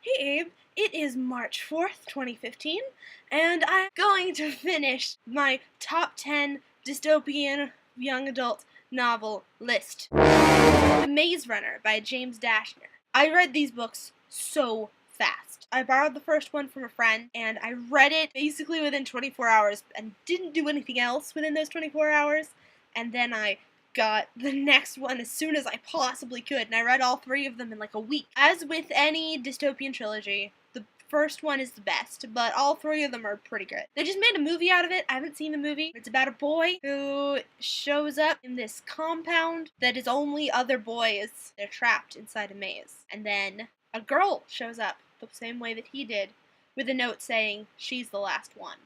Hey Abe, it is March 4th, 2015, and I'm going to finish my top 10 dystopian young adult novel list. The Maze Runner by James Dashner. I read these books so fast. I borrowed the first one from a friend, and I read it basically within 24 hours and didn't do anything else within those 24 hours, and then I got the next one as soon as I possibly could, and I read all three of them in like a week. As with any dystopian trilogy, the first one is the best, but all three of them are pretty good. They just made a movie out of it. I haven't seen the movie. It's about a boy who shows up in this compound that is only other boys. They're trapped inside a maze. And then a girl shows up the same way that he did, with a note saying she's the last one.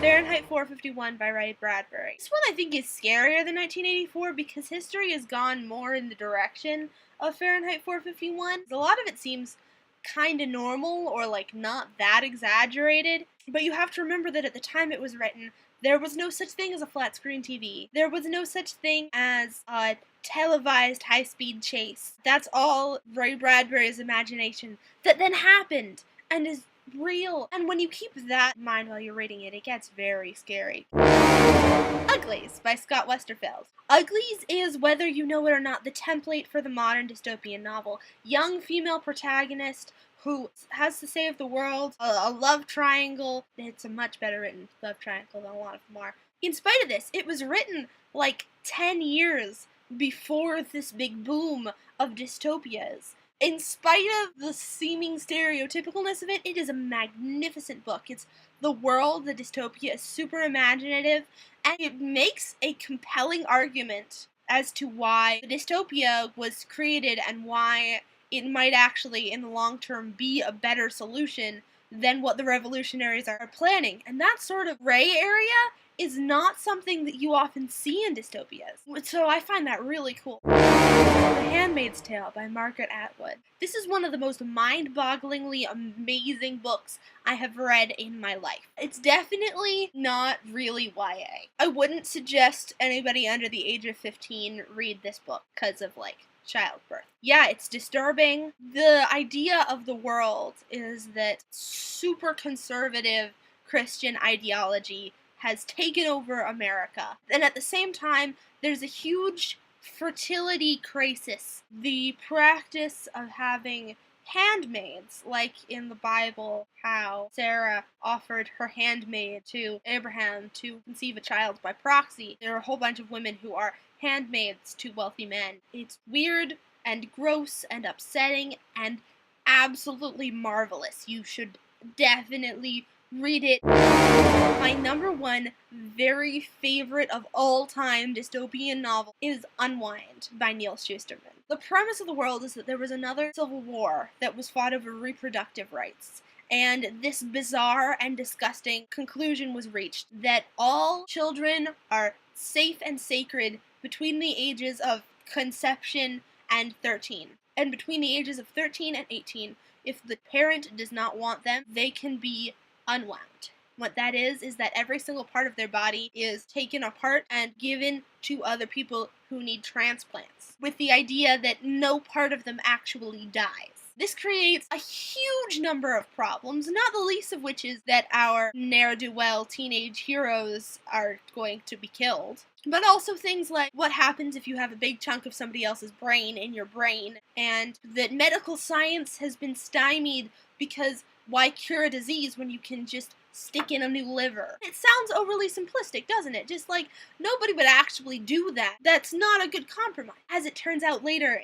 Fahrenheit 451 by Ray Bradbury. This one I think is scarier than 1984 because history has gone more in the direction of Fahrenheit 451. A lot of it seems kind of normal or like not that exaggerated, but you have to remember that at the time it was written, there was no such thing as a flat screen TV. There was no such thing as a televised high-speed chase. That's all Ray Bradbury's imagination that then happened and is real. And when you keep that in mind while you're reading it, it gets very scary. Uglies by Scott Westerfeld. Uglies is, whether you know it or not, the template for the modern dystopian novel. Young female protagonist who has to save the world, a love triangle. It's a much better written love triangle than a lot of them are. In spite of this, it was written like 10 years before this big boom of dystopias. In spite of the seeming stereotypicalness of it, it is a magnificent book. It's the world, the dystopia, is super imaginative, and it makes a compelling argument as to why the dystopia was created and why it might actually, in the long term, be a better solution than what the revolutionaries are planning. And that sort of gray area is not something that you often see in dystopias. So I find that really cool. The Maids Tale by Margaret Atwood. This is one of the most mind-bogglingly amazing books I have read in my life. It's definitely not really YA. I wouldn't suggest anybody under the age of 15 read this book because of, like, childbirth. Yeah, it's disturbing. The idea of the world is that super conservative Christian ideology has taken over America. And at the same time, there's a huge fertility crisis. The practice of having handmaids, like in the Bible, how Sarah offered her handmaid to Abraham to conceive a child by proxy. There are a whole bunch of women who are handmaids to wealthy men. It's weird and gross and upsetting and absolutely marvelous. You should definitely read it. My number one very favorite of all time dystopian novel is Unwind by Neil Shusterman. The premise of the world is that there was another civil war that was fought over reproductive rights. And this bizarre and disgusting conclusion was reached that all children are safe and sacred between the ages of conception and 13. And between the ages of 13 and 18, if the parent does not want them, they can be unwound. What that is that every single part of their body is taken apart and given to other people who need transplants, with the idea that no part of them actually dies. This creates a huge number of problems, not the least of which is that our ne'er-do-well teenage heroes are going to be killed. But also things like what happens if you have a big chunk of somebody else's brain in your brain, and that medical science has been stymied because why cure a disease when you can just stick in a new liver? It sounds overly simplistic, doesn't it? Just like, nobody would actually do that. That's not a good compromise. As it turns out later,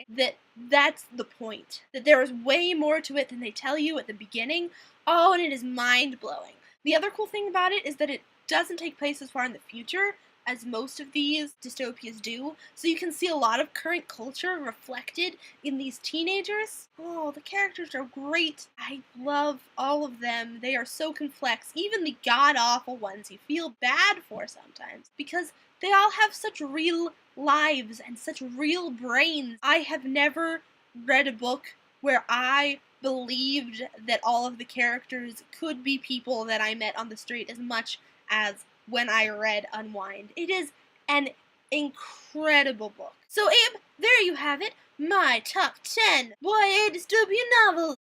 that's the point. That there is way more to it than they tell you at the beginning. Oh, and it is mind-blowing. The other cool thing about it is that it doesn't take place as far in the future as most of these dystopias do, so you can see a lot of current culture reflected in these teenagers. Oh, the characters are great. I love all of them. They are so complex. Even the god-awful ones you feel bad for sometimes, because they all have such real lives and such real brains. I have never read a book where I believed that all of the characters could be people that I met on the street as much as when I read Unwind. It is an incredible book. So Abe, there you have it, my top 10 YA dystopian novels.